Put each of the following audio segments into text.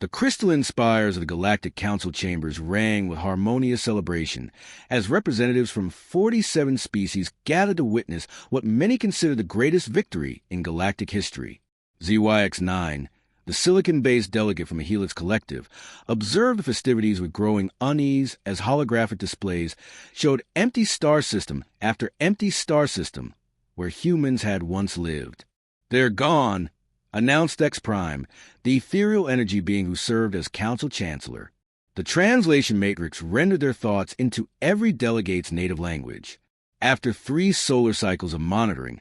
The crystalline spires of the Galactic Council chambers rang with harmonious celebration as representatives from 47 species gathered to witness what many consider the greatest victory in galactic history. ZYX-9, the silicon-based delegate from a Helix collective, observed the festivities with growing unease as holographic displays showed empty star system after empty star system where humans had once lived. "They're gone," announced X Prime, the ethereal energy being who served as Council Chancellor. The translation matrix rendered their thoughts into every delegate's native language. After 3 solar cycles of monitoring,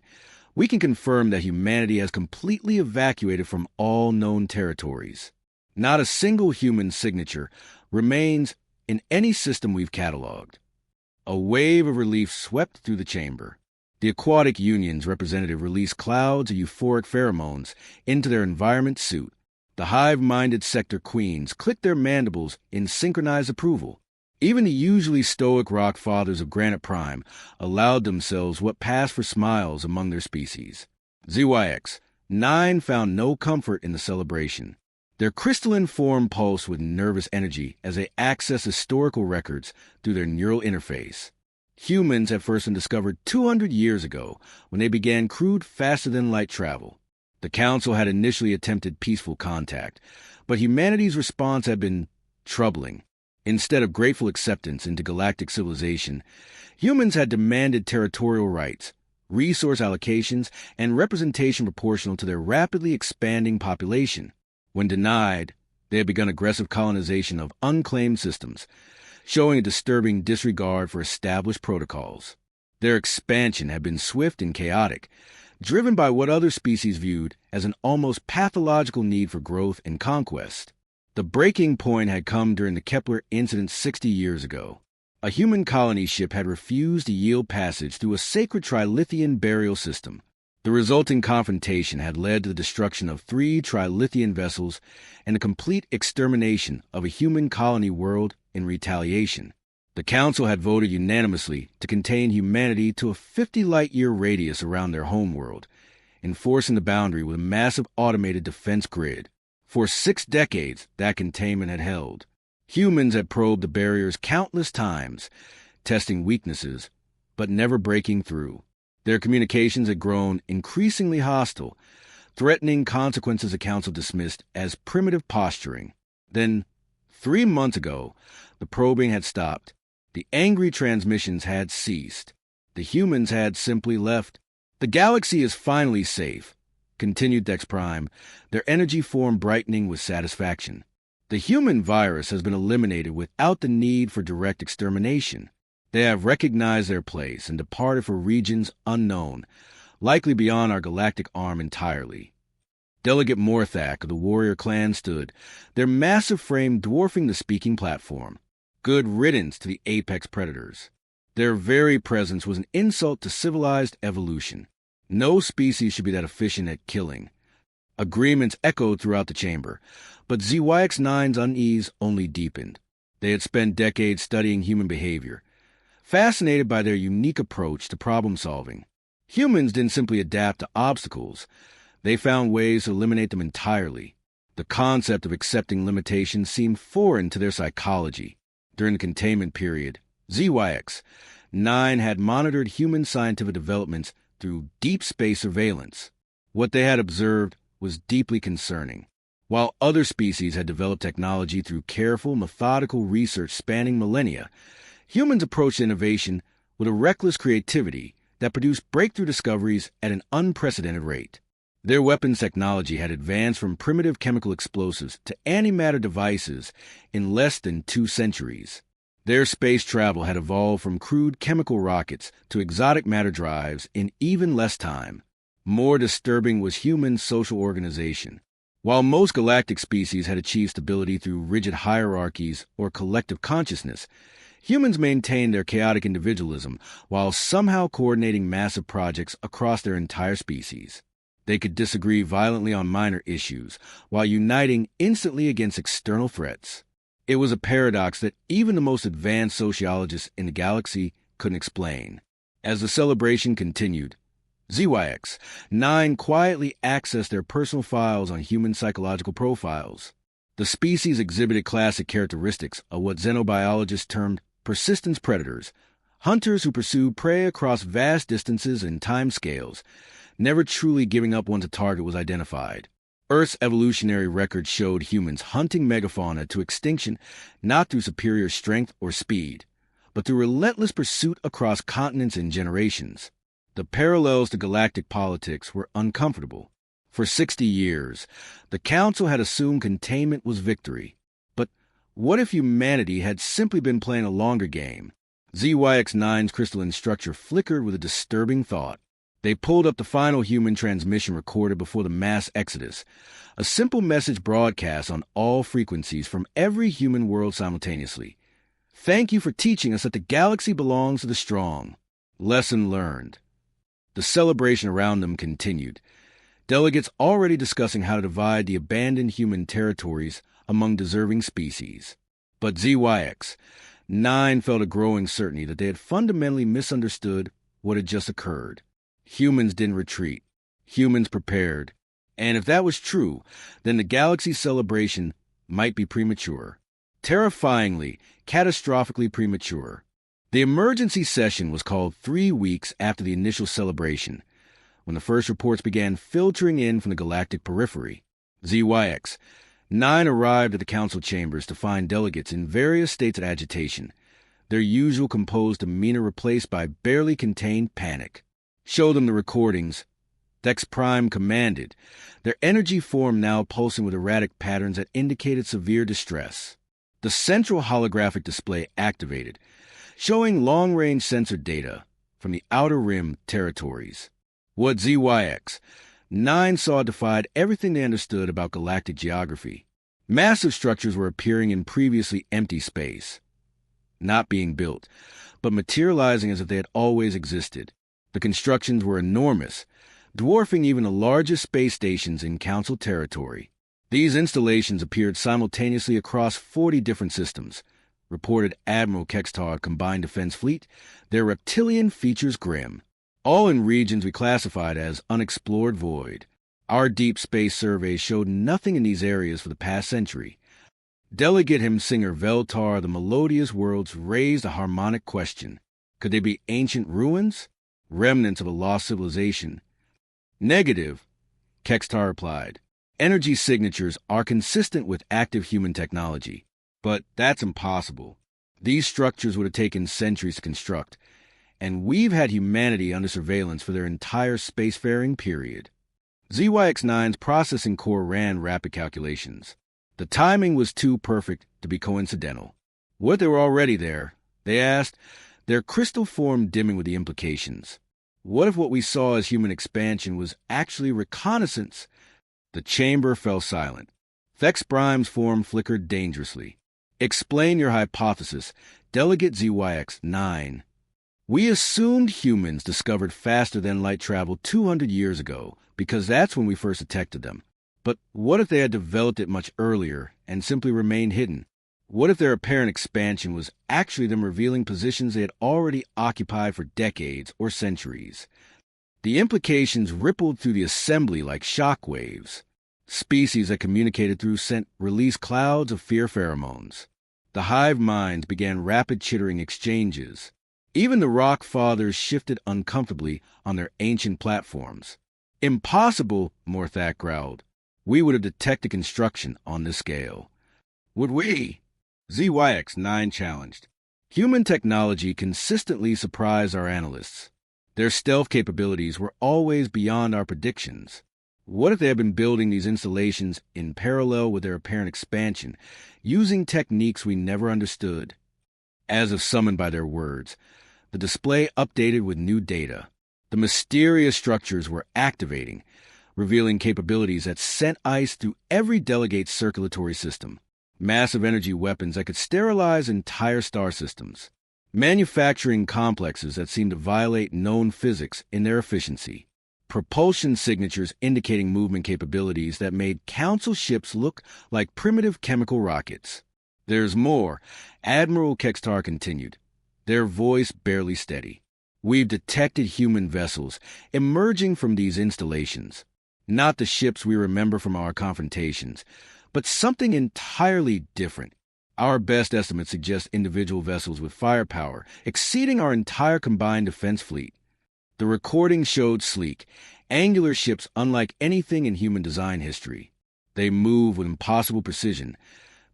we can confirm that humanity has completely evacuated from all known territories. Not a single human signature remains in any system we've cataloged. A wave of relief swept through the chamber. The Aquatic Union's representative released clouds of euphoric pheromones into their environment suit. The hive-minded sector queens clicked their mandibles in synchronized approval. Even the usually stoic rock fathers of Granite Prime allowed themselves what passed for smiles among their species. ZYX-9 found no comfort in the celebration. Their crystalline form pulsed with nervous energy as they accessed historical records through their neural interface. Humans had first been discovered 200 years ago when they began crude faster-than-light travel. The Council had initially attempted peaceful contact, but humanity's response had been troubling. Instead of grateful acceptance into galactic civilization, humans had demanded territorial rights, resource allocations, and representation proportional to their rapidly expanding population. When denied, they had begun aggressive colonization of unclaimed systems, showing a disturbing disregard for established protocols. Their expansion had been swift and chaotic, driven by what other species viewed as an almost pathological need for growth and conquest. The breaking point had come during the Kepler incident 60 years ago. A human colony ship had refused to yield passage through a sacred trilithian burial system. The resulting confrontation had led to the destruction of 3 trilithian vessels and the complete extermination of a human colony world in retaliation. The Council had voted unanimously to contain humanity to a 50-light-year radius around their homeworld, enforcing the boundary with a massive automated defense grid. For 6 decades, that containment had held. Humans had probed the barriers countless times, testing weaknesses, but never breaking through. Their communications had grown increasingly hostile, threatening consequences the Council dismissed as primitive posturing. Then, 3 months ago, the probing had stopped. The angry transmissions had ceased. The humans had simply left. "The galaxy is finally safe," continued Dex Prime, their energy form brightening with satisfaction. "The human virus has been eliminated without the need for direct extermination. They have recognized their place and departed for regions unknown, likely beyond our galactic arm entirely." Delegate Morthak of the warrior clan stood, their massive frame dwarfing the speaking platform. Good riddance to the apex predators. Their very presence was an insult to civilized evolution. No species should be that efficient at killing. Agreements echoed throughout the chamber, but ZYX-9's unease only deepened. They had spent decades studying human behavior, fascinated by their unique approach to problem-solving. Humans didn't simply adapt to obstacles. They found ways to eliminate them entirely. The concept of accepting limitations seemed foreign to their psychology. During the containment period, ZYX-9 had monitored human scientific developments through deep space surveillance. What they had observed was deeply concerning. While other species had developed technology through careful, methodical research spanning millennia, humans approached innovation with a reckless creativity that produced breakthrough discoveries at an unprecedented rate. Their weapons technology had advanced from primitive chemical explosives to antimatter devices in less than 2 centuries. Their space travel had evolved from crude chemical rockets to exotic matter drives in even less time. More disturbing was human social organization. While most galactic species had achieved stability through rigid hierarchies or collective consciousness, humans maintained their chaotic individualism while somehow coordinating massive projects across their entire species. They could disagree violently on minor issues, while uniting instantly against external threats. It was a paradox that even the most advanced sociologists in the galaxy couldn't explain. As the celebration continued, ZYX-9 quietly accessed their personal files on human psychological profiles. The species exhibited classic characteristics of what xenobiologists termed persistence predators, hunters who pursue prey across vast distances and timescales, never truly giving up once a target was identified. Earth's evolutionary record showed humans hunting megafauna to extinction not through superior strength or speed, but through relentless pursuit across continents and generations. The parallels to galactic politics were uncomfortable. For 60 years, the Council had assumed containment was victory. But what if humanity had simply been playing a longer game? ZYX-9's crystalline structure flickered with a disturbing thought. They pulled up the final human transmission recorded before the mass exodus, a simple message broadcast on all frequencies from every human world simultaneously. Thank you for teaching us that the galaxy belongs to the strong. Lesson learned. The celebration around them continued. Delegates already discussing how to divide the abandoned human territories among deserving species. But ZYX-9 felt a growing certainty that they had fundamentally misunderstood what had just occurred. Humans didn't retreat. Humans prepared. And if that was true, then the galaxy celebration might be premature. Terrifyingly, catastrophically premature. The emergency session was called 3 weeks after the initial celebration, when the first reports began filtering in from the galactic periphery. ZYX-9 arrived at the council chambers to find delegates in various states of agitation, their usual composed demeanor replaced by barely contained panic. Show them the recordings. Dex Prime commanded, their energy form now pulsing with erratic patterns that indicated severe distress. The central holographic display activated, showing long-range sensor data from the Outer Rim territories. What ZYX-9 saw defied everything they understood about galactic geography. Massive structures were appearing in previously empty space, not being built, but materializing as if they had always existed. The constructions were enormous, dwarfing even the largest space stations in Council territory. These installations appeared simultaneously across 40 different systems, reported Admiral Kextar's Combined Defense Fleet, their reptilian features grim. All in regions we classified as unexplored void. Our deep space surveys showed nothing in these areas for the past century. Delegate hymn singer Veltar, the melodious worlds, raised a harmonic question. Could they be ancient ruins? Remnants of a lost civilization? Negative, Kextar replied. Energy signatures are consistent with active human technology. But that's impossible. These structures would have taken centuries to construct, and we've had humanity under surveillance for their entire spacefaring period. ZYX-9's processing core ran rapid calculations. The timing was too perfect to be coincidental. What if they were already there? They asked, their crystal form dimming with the implications. What if what we saw as human expansion was actually reconnaissance? The chamber fell silent. Thex Prime's form flickered dangerously. Explain your hypothesis, Delegate ZYX-9. We assumed humans discovered faster-than-light travel 200 years ago, because that's when we first detected them. But what if they had developed it much earlier and simply remained hidden? What if their apparent expansion was actually them revealing positions they had already occupied for decades or centuries? The implications rippled through the assembly like shock waves. Species that communicated through scent released clouds of fear pheromones. The hive minds began rapid chittering exchanges. Even the rock fathers shifted uncomfortably on their ancient platforms. Impossible, Morthak growled. We would have detected construction on this scale. Would we? ZYX-9 challenged. Human technology consistently surprised our analysts. Their stealth capabilities were always beyond our predictions. What if they had been building these installations in parallel with their apparent expansion, using techniques we never understood? As if summoned by their words, the display updated with new data. The mysterious structures were activating, revealing capabilities that sent ice through every delegate's circulatory system. Massive energy weapons that could sterilize entire star systems. Manufacturing complexes that seemed to violate known physics in their efficiency. Propulsion signatures indicating movement capabilities that made Council ships look like primitive chemical rockets. There's more, Admiral Kextar continued, their voice barely steady. We've detected human vessels emerging from these installations. Not the ships we remember from our confrontations, but something entirely different. Our best estimates suggest individual vessels with firepower exceeding our entire combined defense fleet. The recording showed sleek, angular ships unlike anything in human design history. They move with impossible precision,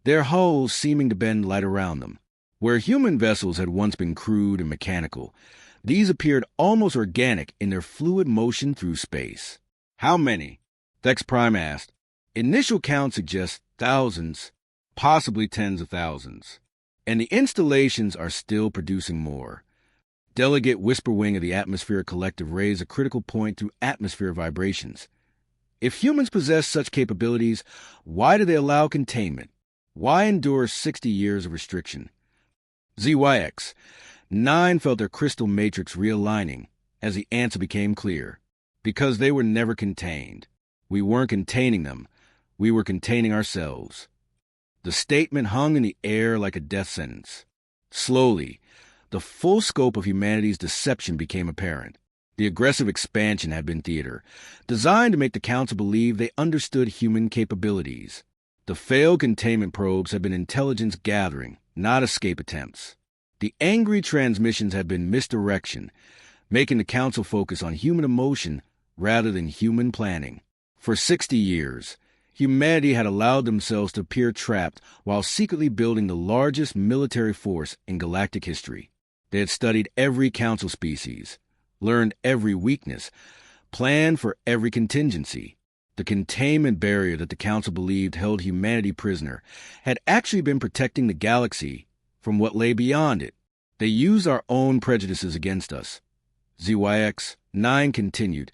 their hulls seeming to bend light around them. Where human vessels had once been crude and mechanical, these appeared almost organic in their fluid motion through space. How many? Thex Prime asked. Initial count suggests thousands, possibly tens of thousands. And the installations are still producing more. Delegate Whisperwing of the Atmospheric Collective raised a critical point through atmosphere vibrations. If humans possess such capabilities, why do they allow containment? Why endure 60 years of restriction? ZYX. 9 felt their crystal matrix realigning as the answer became clear. Because they were never contained. We weren't containing them. We were containing ourselves. The statement hung in the air like a death sentence. Slowly, the full scope of humanity's deception became apparent. The aggressive expansion had been theater, designed to make the Council believe they understood human capabilities. The failed containment probes had been intelligence gathering, not escape attempts. The angry transmissions had been misdirection, making the Council focus on human emotion rather than human planning. For 60 years, humanity had allowed themselves to appear trapped while secretly building the largest military force in galactic history. They had studied every Council species, learned every weakness, planned for every contingency. The containment barrier that the Council believed held humanity prisoner had actually been protecting the galaxy from what lay beyond it. They used our own prejudices against us. ZYX 9 continued,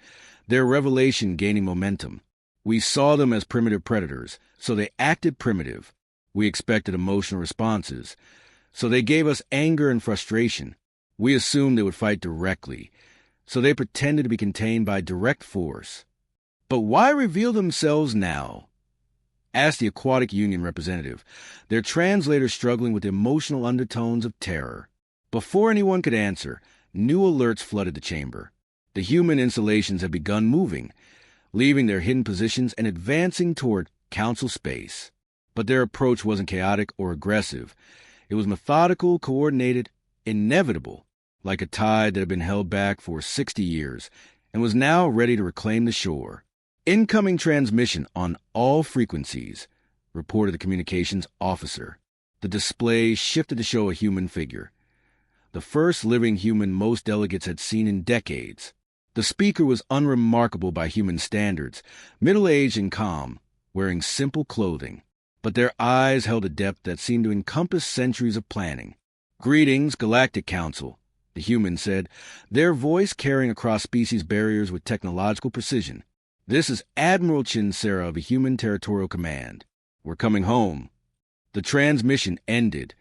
their revelation gaining momentum. We saw them as primitive predators, so they acted primitive. We expected emotional responses, so they gave us anger and frustration. We assumed they would fight directly, so they pretended to be contained by direct force. But why reveal themselves now? Asked the Aquatic Union representative, their translator struggling with the emotional undertones of terror. Before anyone could answer, new alerts flooded the chamber. The human installations had begun moving, leaving their hidden positions and advancing toward Council space. But their approach wasn't chaotic or aggressive. It was methodical, coordinated, inevitable, like a tide that had been held back for 60 years and was now ready to reclaim the shore. Incoming transmission on all frequencies, reported the communications officer. The display shifted to show a human figure. The first living human most delegates had seen in decades. The speaker was unremarkable by human standards, middle-aged and calm, wearing simple clothing. But their eyes held a depth that seemed to encompass centuries of planning. Greetings, Galactic Council, the human said, their voice carrying across species barriers with technological precision. This is Admiral Chinsera of the Human Territorial Command. We're coming home. The transmission ended,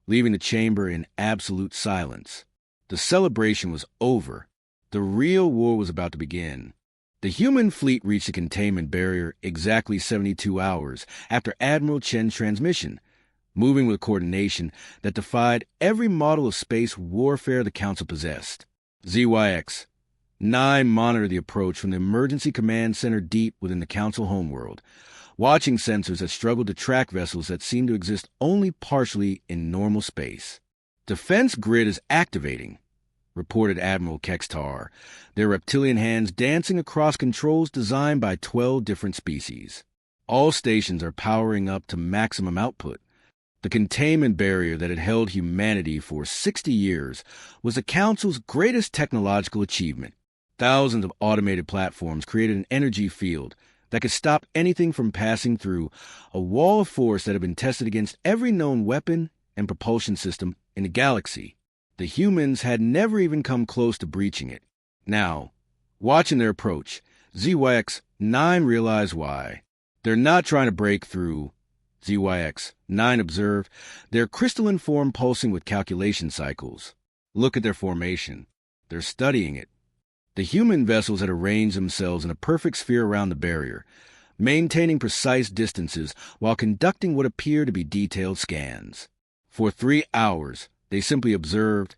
leaving the chamber in absolute silence. The celebration was over. The real war was about to begin. The human fleet reached the containment barrier exactly 72 hours after Admiral Chen's transmission, moving with coordination that defied every model of space warfare the Council possessed. ZYX 9 monitored the approach from the Emergency Command Center deep within the Council homeworld, watching sensors that struggled to track vessels that seemed to exist only partially in normal space. Defense grid is activating, reported Admiral Kextar, their reptilian hands dancing across controls designed by 12 different species. All stations are powering up to maximum output. The containment barrier that had held humanity for 60 years was the Council's greatest technological achievement. Thousands of automated platforms created an energy field that could stop anything from passing through a wall of force that had been tested against every known weapon and propulsion system in the galaxy. The humans had never even come close to breaching it. Now, watching their approach, ZYX 9 realized why. They're not trying to break through, ZYX 9 observed, their crystalline form pulsing with calculation cycles. Look at their formation. They're studying it. The human vessels had arranged themselves in a perfect sphere around the barrier, maintaining precise distances while conducting what appeared to be detailed scans. For 3 hours, they simply observed,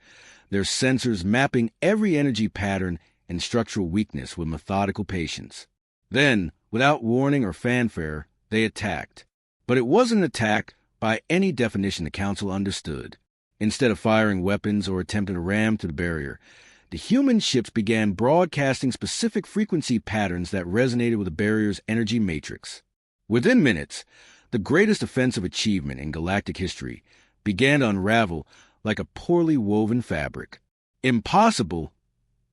their sensors mapping every energy pattern and structural weakness with methodical patience. Then, without warning or fanfare, they attacked. But it wasn't an attack by any definition the Council understood. Instead of firing weapons or attempting to ram through the barrier, the human ships began broadcasting specific frequency patterns that resonated with the barrier's energy matrix. Within minutes, the greatest offensive achievement in galactic history began to unravel like a poorly woven fabric. Impossible,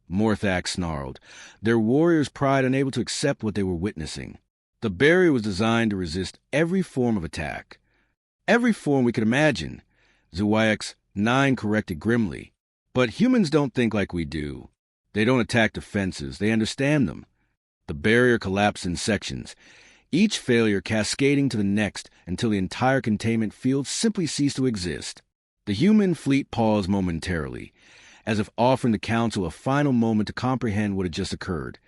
Morthak snarled, their warriors' pride unable to accept what they were witnessing. The barrier was designed to resist every form of attack. Every form we could imagine, ZYX-9 corrected grimly. But humans don't think like we do. They don't attack defenses, they understand them. The barrier collapsed in sections, each failure cascading to the next until the entire containment field simply ceased to exist. The human fleet paused momentarily, as if offering the Council a final moment to comprehend what had just occurred,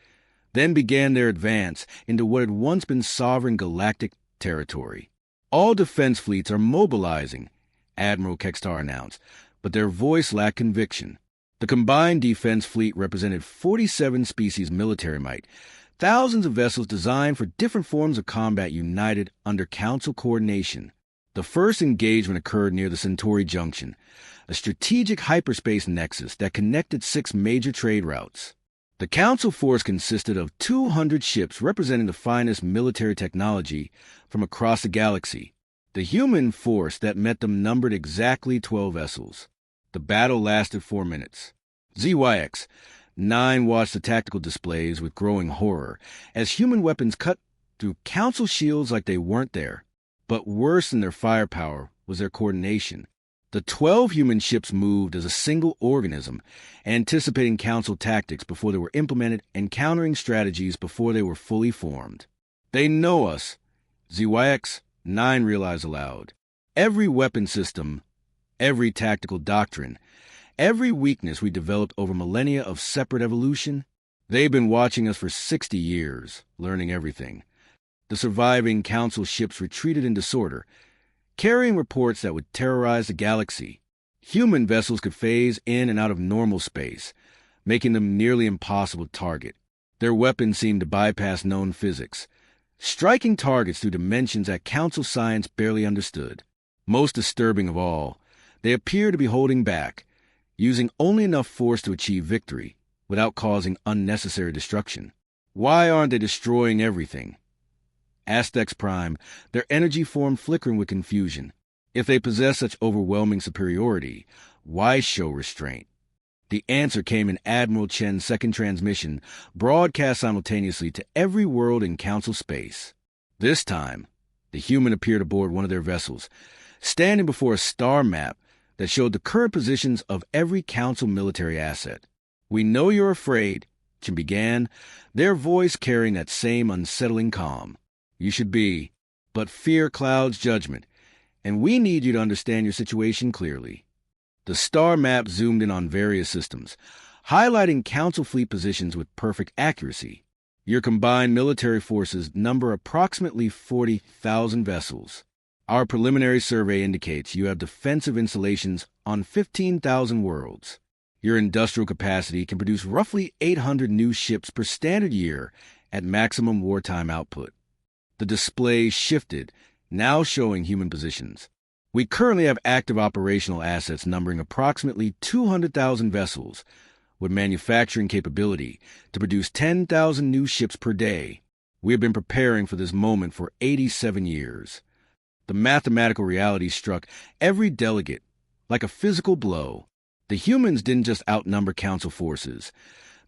then began their advance into what had once been sovereign galactic territory. All defense fleets are mobilizing, Admiral Kextar announced, but their voice lacked conviction. The combined defense fleet represented 47 species military might, thousands of vessels designed for different forms of combat united under Council coordination. The first engagement occurred near the Centauri Junction, a strategic hyperspace nexus that connected 6 major trade routes. The Council force consisted of 200 ships representing the finest military technology from across the galaxy. The human force that met them numbered exactly 12 vessels. The battle lasted 4 minutes. ZYX-9 watched the tactical displays with growing horror as human weapons cut through Council shields like they weren't there. But worse than their firepower was their coordination. The 12 human ships moved as a single organism, anticipating Council tactics before they were implemented and countering strategies before they were fully formed. They know us, ZYX-9 realized aloud. Every weapon system, every tactical doctrine, every weakness we developed over millennia of separate evolution, they've been watching us for 60 years, learning everything. The surviving Council ships retreated in disorder, carrying reports that would terrorize the galaxy. Human vessels could phase in and out of normal space, making them nearly impossible to target. Their weapons seemed to bypass known physics, striking targets through dimensions that Council science barely understood. Most disturbing of all, they appear to be holding back, using only enough force to achieve victory, without causing unnecessary destruction. Why aren't they destroying everything? Aztecs Prime, their energy form flickering with confusion. If they possess such overwhelming superiority, why show restraint? The answer came in Admiral Chen's second transmission, broadcast simultaneously to every world in Council space. This time, the human appeared aboard one of their vessels, standing before a star map that showed the current positions of every Council military asset. "We know you're afraid," Chen began, their voice carrying that same unsettling calm. "You should be, but fear clouds judgment, and we need you to understand your situation clearly." The star map zoomed in on various systems, highlighting Council fleet positions with perfect accuracy. Your combined military forces number approximately 40,000 vessels. Our preliminary survey indicates you have defensive installations on 15,000 worlds. Your industrial capacity can produce roughly 800 new ships per standard year at maximum wartime output. The display shifted, now showing human positions. We currently have active operational assets numbering approximately 200,000 vessels, with manufacturing capability to produce 10,000 new ships per day. We have been preparing for this moment for 87 years. The mathematical reality struck every delegate like a physical blow. The humans didn't just outnumber Council forces.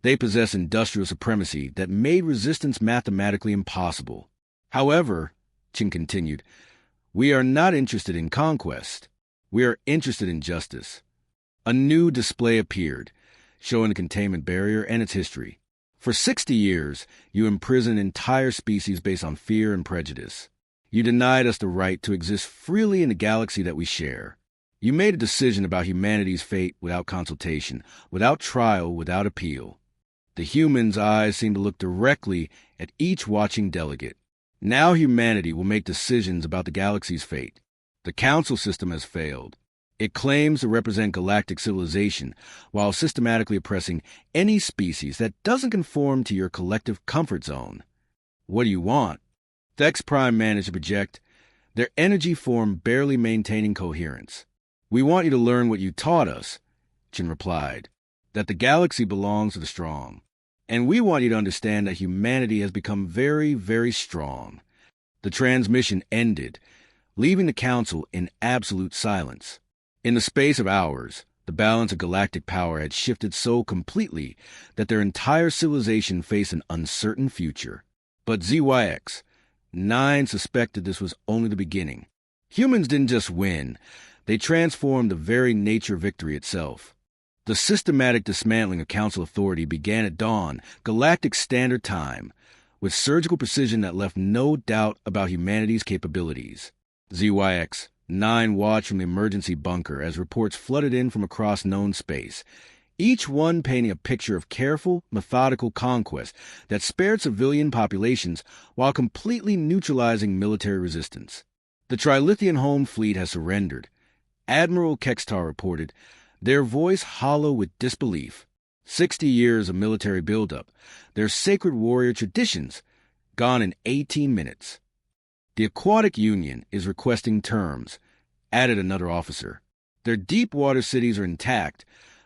They possess industrial supremacy that made resistance mathematically impossible. However, Qin continued, we are not interested in conquest. We are interested in justice. A new display appeared, showing the containment barrier and its history. For 60 years, you imprisoned entire species based on fear and prejudice. You denied us the right to exist freely in the galaxy that we share. You made a decision about humanity's fate without consultation, without trial, without appeal. The humans' eyes seemed to look directly at each watching delegate. Now humanity will make decisions about the galaxy's fate. The Council system has failed. It claims to represent galactic civilization while systematically oppressing any species that doesn't conform to your collective comfort zone. What do you want? Thex Prime managed to project, their energy form barely maintaining coherence. "We want you to learn what you taught us," Chin replied, "that the galaxy belongs to the strong. And we want you to understand that humanity has become very, very strong." The transmission ended, leaving the Council in absolute silence. In the space of hours, the balance of galactic power had shifted so completely that their entire civilization faced an uncertain future. But ZYX-9 suspected this was only the beginning. Humans didn't just win, they transformed the very nature of victory itself. The systematic dismantling of Council authority began at dawn, Galactic Standard Time, with surgical precision that left no doubt about humanity's capabilities. ZYX-9 watched from the emergency bunker as reports flooded in from across known space, each one painting a picture of careful, methodical conquest that spared civilian populations while completely neutralizing military resistance. "The Trilithian home fleet has surrendered," Admiral Kextar reported, their voice hollow with disbelief. 60 years of military buildup, their sacred warrior traditions, gone in 18 minutes. "The Aquatic Union is requesting terms," added another officer. "Their deep water cities are intact,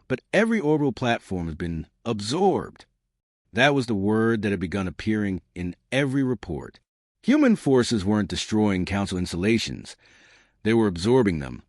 but every orbital platform has been absorbed." That was the word that had begun appearing in every report. Human forces weren't destroying Council installations. They were absorbing them,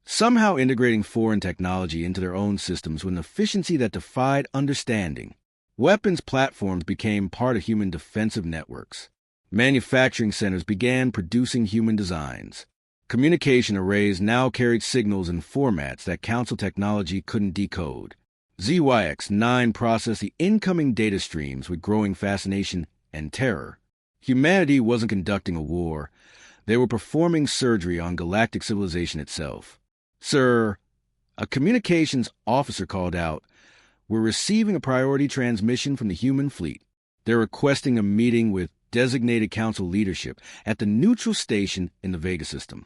somehow integrating foreign technology into their own systems with an efficiency that defied understanding. Weapons platforms became part of human defensive networks. Manufacturing centers began producing human designs. Communication arrays now carried signals in formats that Council technology couldn't decode. ZYX-9 processed the incoming data streams with growing fascination and terror. Humanity wasn't conducting a war. They were performing surgery on galactic civilization itself. "Sir," a communications officer called out, "we're receiving a priority transmission from the human fleet. They're requesting a meeting with designated Council leadership at the neutral station in the Vega system."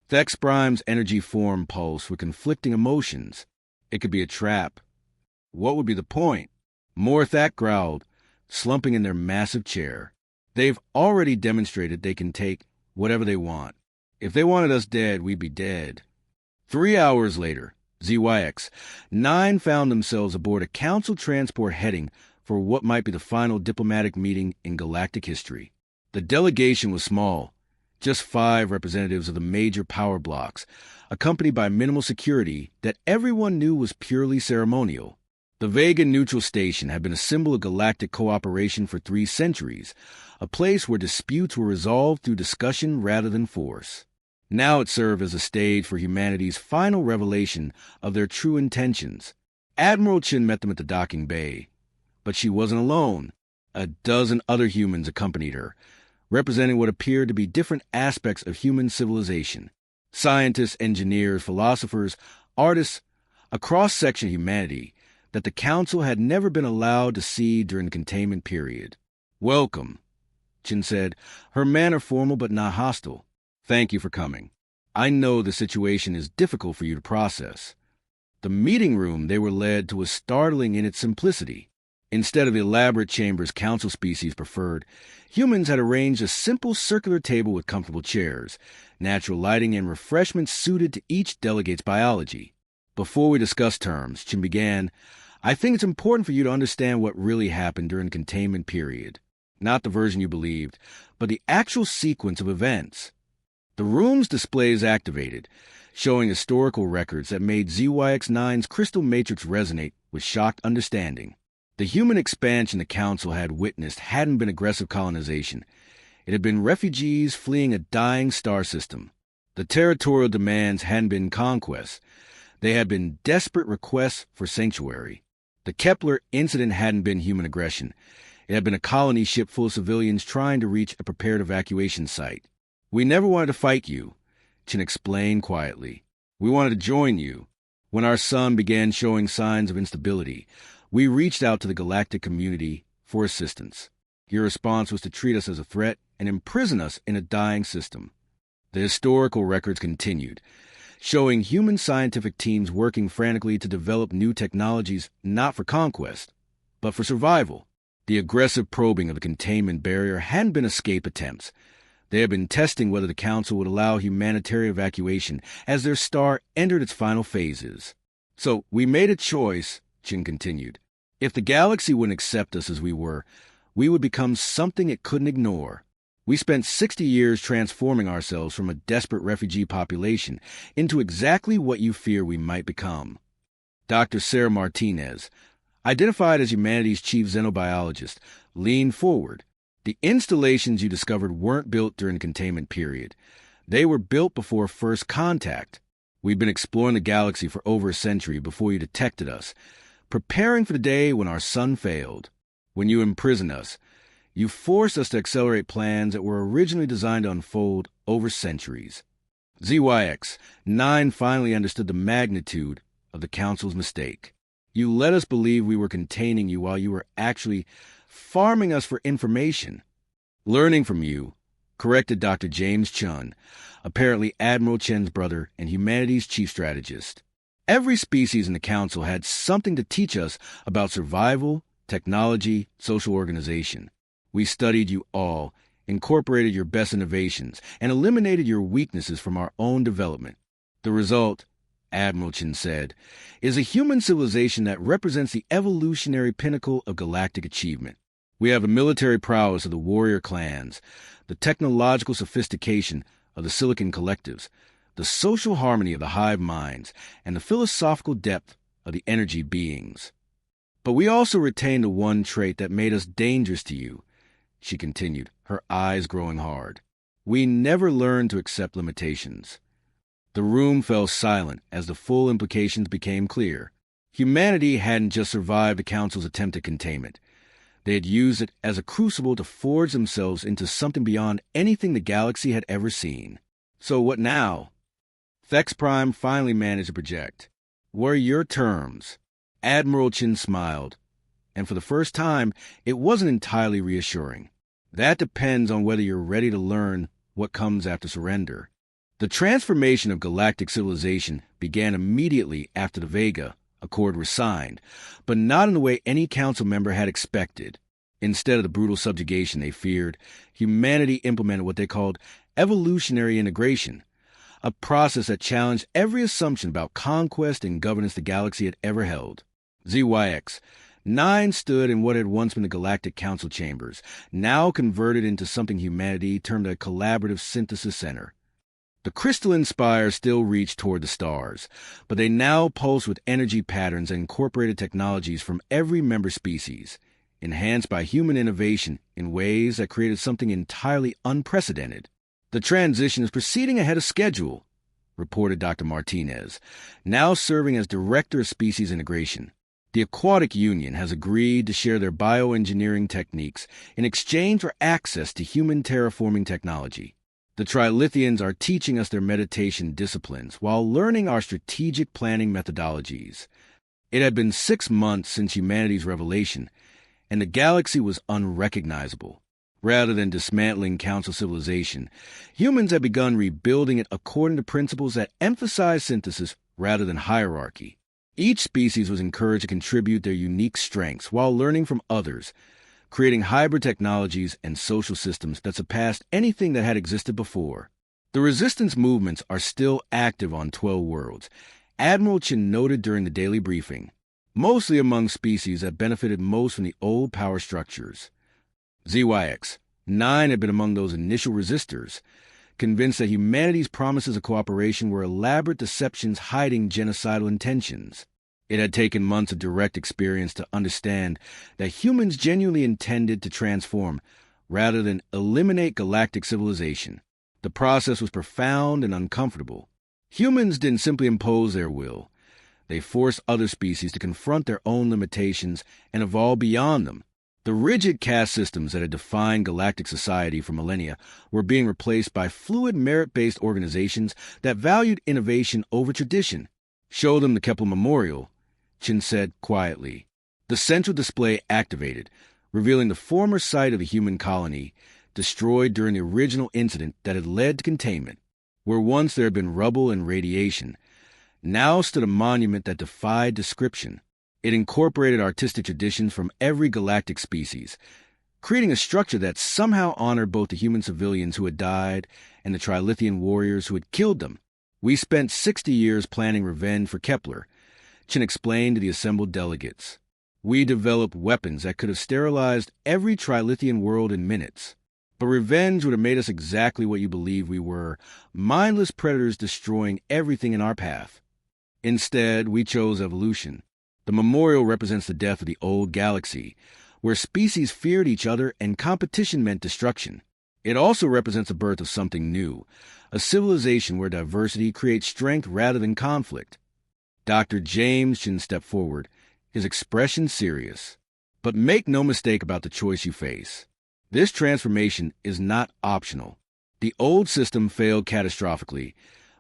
Thex Prime's energy form pulsed with conflicting emotions. It could be a trap. What would be the point? Morthak growled, slumping in their massive chair. "They've already demonstrated they can take whatever they want. If they wanted us dead, we'd be dead." 3 hours later, ZYX-9 found themselves aboard a Council transport heading for what might be the final diplomatic meeting in galactic history. The delegation was small, just 5 representatives of the major power blocks, accompanied by minimal security that everyone knew was purely ceremonial. The Vega Neutral Station had been a symbol of galactic cooperation for 3 centuries, a place where disputes were resolved through discussion rather than force. Now it served as a stage for humanity's final revelation of their true intentions. Admiral Chin met them at the docking bay. But she wasn't alone. A dozen other humans accompanied her, representing what appeared to be different aspects of human civilization. Scientists, engineers, philosophers, artists, a cross-section of humanity that the Council had never been allowed to see during the containment period. "Welcome," Chin said, her manner formal but not hostile. "Thank you for coming. I know the situation is difficult for you to process." The meeting room they were led to was startling in its simplicity. Instead of the elaborate chambers Council species preferred, humans had arranged a simple circular table with comfortable chairs, natural lighting, and refreshments suited to each delegate's biology. "Before we discuss terms," Chin began, "I think it's important for you to understand what really happened during the containment period. Not the version you believed, but the actual sequence of events." The room's displays activated, showing historical records that made ZYX-9's crystal matrix resonate with shocked understanding. The human expansion the Council had witnessed hadn't been aggressive colonization. It had been refugees fleeing a dying star system. The territorial demands hadn't been conquests. They had been desperate requests for sanctuary. The Kepler incident hadn't been human aggression. It had been a colony ship full of civilians trying to reach a prepared evacuation site. "We never wanted to fight you," Chin explained quietly. "We wanted to join you. When our sun began showing signs of instability, we reached out to the galactic community for assistance. Your response was to treat us as a threat and imprison us in a dying system." The historical records continued, showing human scientific teams working frantically to develop new technologies not for conquest, but for survival. The aggressive probing of the containment barrier hadn't been escape attempts. They had been testing whether the Council would allow humanitarian evacuation as their star entered its final phases. So we made a choice, Chin continued. If the galaxy wouldn't accept us as we were, we would become something it couldn't ignore. We spent 60 years transforming ourselves from a desperate refugee population into exactly what you fear we might become. Dr. Sarah Martinez, identified as humanity's chief xenobiologist, leaned forward. The installations you discovered weren't built during the containment period. They were built before first contact. We've been exploring the galaxy for over a century before you detected us, preparing for the day when our sun failed. When you imprisoned us, you forced us to accelerate plans that were originally designed to unfold over centuries. ZYX-9 finally understood the magnitude of the Council's mistake. You let us believe we were containing you while you were actually farming us for information. Learning from you, corrected Dr. James Chun, apparently Admiral Chen's brother and humanity's chief strategist. Every species in the Council had something to teach us about survival, technology, social organization. We studied you all, incorporated your best innovations, and eliminated your weaknesses from our own development. The result, Admiral Chen said, is a human civilization that represents the evolutionary pinnacle of galactic achievement. We have the military prowess of the warrior clans, the technological sophistication of the Silicon collectives, the social harmony of the hive minds, and the philosophical depth of the energy beings. But we also retain the one trait that made us dangerous to you, she continued, her eyes growing hard. We never learned to accept limitations. The room fell silent as the full implications became clear. Humanity hadn't just survived the Council's attempt at containment. They had used it as a crucible to forge themselves into something beyond anything the galaxy had ever seen. So what now? Thex Prime finally managed to project. What are your terms? Admiral Chin smiled, and for the first time, it wasn't entirely reassuring. That depends on whether you're ready to learn what comes after surrender. The transformation of galactic civilization began immediately after the Vega Accord was signed, but not in the way any Council member had expected. Instead of the brutal subjugation they feared, humanity implemented what they called evolutionary integration, a process that challenged every assumption about conquest and governance the galaxy had ever held. ZYX-9 stood in what had once been the Galactic Council chambers, now converted into something humanity termed a collaborative synthesis center. The crystalline spires still reached toward the stars, but they now pulsed with energy patterns and incorporated technologies from every member species, enhanced by human innovation in ways that created something entirely unprecedented. The transition is proceeding ahead of schedule, reported Dr. Martinez, now serving as Director of Species Integration. The Aquatic Union has agreed to share their bioengineering techniques in exchange for access to human terraforming technology. The Trilithians are teaching us their meditation disciplines while learning our strategic planning methodologies. It had been 6 months since humanity's revelation, and the galaxy was unrecognizable. Rather than dismantling Council civilization, humans had begun rebuilding it according to principles that emphasize synthesis rather than hierarchy. Each species was encouraged to contribute their unique strengths while learning from others, creating hybrid technologies and social systems that surpassed anything that had existed before. The resistance movements are still active on 12 worlds, Admiral Chin noted during the daily briefing, mostly among species that benefited most from the old power structures. ZYX-9 had been among those initial resistors, convinced that humanity's promises of cooperation were elaborate deceptions hiding genocidal intentions. It had taken months of direct experience to understand that humans genuinely intended to transform rather than eliminate galactic civilization. The process was profound and uncomfortable. Humans didn't simply impose their will. They forced other species to confront their own limitations and evolve beyond them. The rigid caste systems that had defined galactic society for millennia were being replaced by fluid, merit-based organizations that valued innovation over tradition. Show them the Kepler Memorial, Chin said quietly. The central display activated, revealing the former site of the human colony, destroyed during the original incident that had led to containment. Where once there had been rubble and radiation, now stood a monument that defied description. It incorporated artistic traditions from every galactic species, creating a structure that somehow honored both the human civilians who had died and the Trilithian warriors who had killed them. We spent 60 years planning revenge for Kepler, Chen explained to the assembled delegates. We developed weapons that could have sterilized every Trilithian world in minutes. But revenge would have made us exactly what you believe we were, mindless predators destroying everything in our path. Instead, we chose evolution. The memorial represents the death of the old galaxy, where species feared each other and competition meant destruction. It also represents the birth of something new, a civilization where diversity creates strength rather than conflict. Dr. James Chen stepped forward, his expression serious. But make no mistake about the choice you face. This transformation is not optional. The old system failed catastrophically,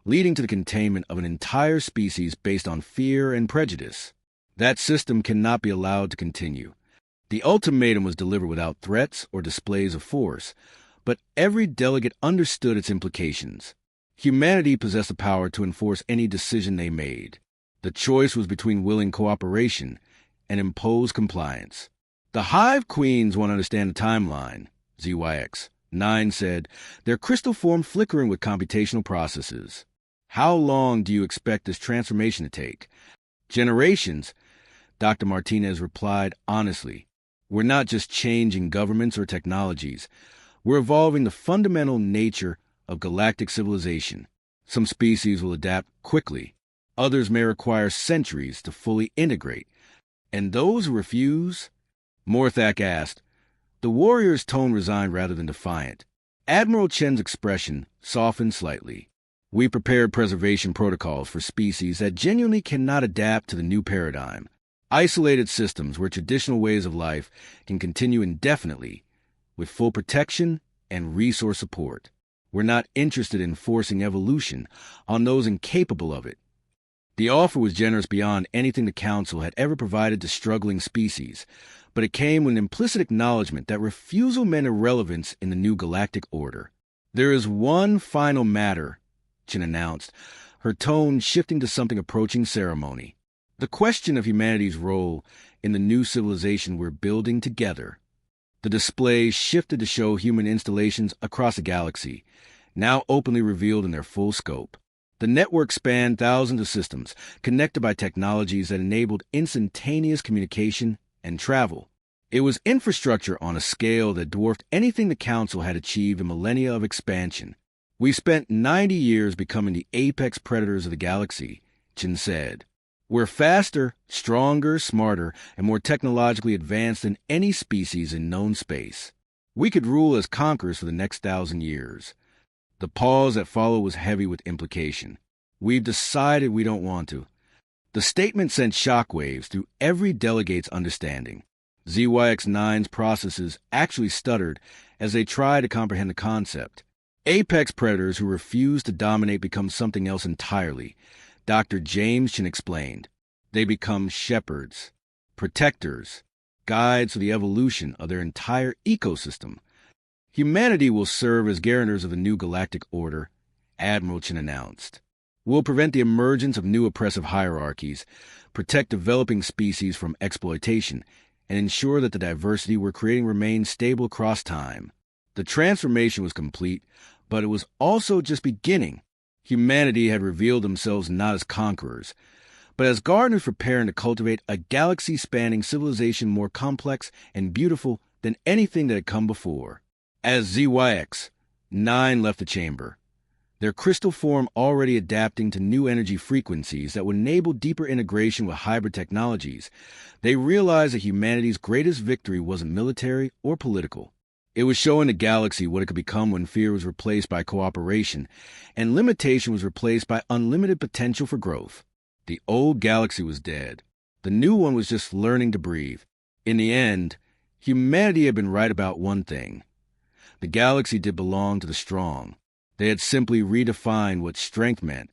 leading to the containment of an entire species based on fear and prejudice. That system cannot be allowed to continue. The ultimatum was delivered without threats or displays of force, but every delegate understood its implications. Humanity possessed the power to enforce any decision they made. The choice was between willing cooperation and imposed compliance. The Hive Queens won't understand the timeline, ZYX9 said, their crystal form flickering with computational processes. How long do you expect this transformation to take? Generations, Dr. Martinez replied honestly. We're not just changing governments or technologies. We're evolving the fundamental nature of galactic civilization. Some species will adapt quickly. Others may require centuries to fully integrate. And those who refuse? Morthak asked. The warrior's tone resigned rather than defiant. Admiral Chen's expression softened slightly. We prepared preservation protocols for species that genuinely cannot adapt to the new paradigm. Isolated systems where traditional ways of life can continue indefinitely, with full protection and resource support. We're not interested in forcing evolution on those incapable of it. The offer was generous beyond anything the Council had ever provided to struggling species, but it came with an implicit acknowledgement that refusal meant irrelevance in the new galactic order. There is one final matter, Chen announced, her tone shifting to something approaching ceremony. The question of humanity's role in the new civilization we're building together. The display shifted to show human installations across the galaxy, now openly revealed in their full scope. The network spanned thousands of systems, connected by technologies that enabled instantaneous communication and travel. It was infrastructure on a scale that dwarfed anything the Council had achieved in millennia of expansion. We spent 90 years becoming the apex predators of the galaxy, Chen said. We're faster, stronger, smarter, and more technologically advanced than any species in known space. We could rule as conquerors for the next 1,000 years. The pause that followed was heavy with implication. We've decided we don't want to. The statement sent shockwaves through every delegate's understanding. ZYX9's processes actually stuttered as they tried to comprehend the concept. Apex predators who refuse to dominate become something else entirely, Dr. James Chen explained. They become shepherds, protectors, guides for the evolution of their entire ecosystem. Humanity will serve as guarantors of the new galactic order, Admiral Chen announced. We'll prevent the emergence of new oppressive hierarchies, protect developing species from exploitation, and ensure that the diversity we're creating remains stable across time. The transformation was complete, but it was also just beginning. Humanity had revealed themselves not as conquerors, but as gardeners preparing to cultivate a galaxy-spanning civilization more complex and beautiful than anything that had come before. As ZYX9 left the chamber, their crystal form already adapting to new energy frequencies that would enable deeper integration with hybrid technologies, they realized that humanity's greatest victory wasn't military or political. It was showing the galaxy what it could become when fear was replaced by cooperation, and limitation was replaced by unlimited potential for growth. The old galaxy was dead. The new one was just learning to breathe. In the end, humanity had been right about one thing. The galaxy did belong to the strong. They had simply redefined what strength meant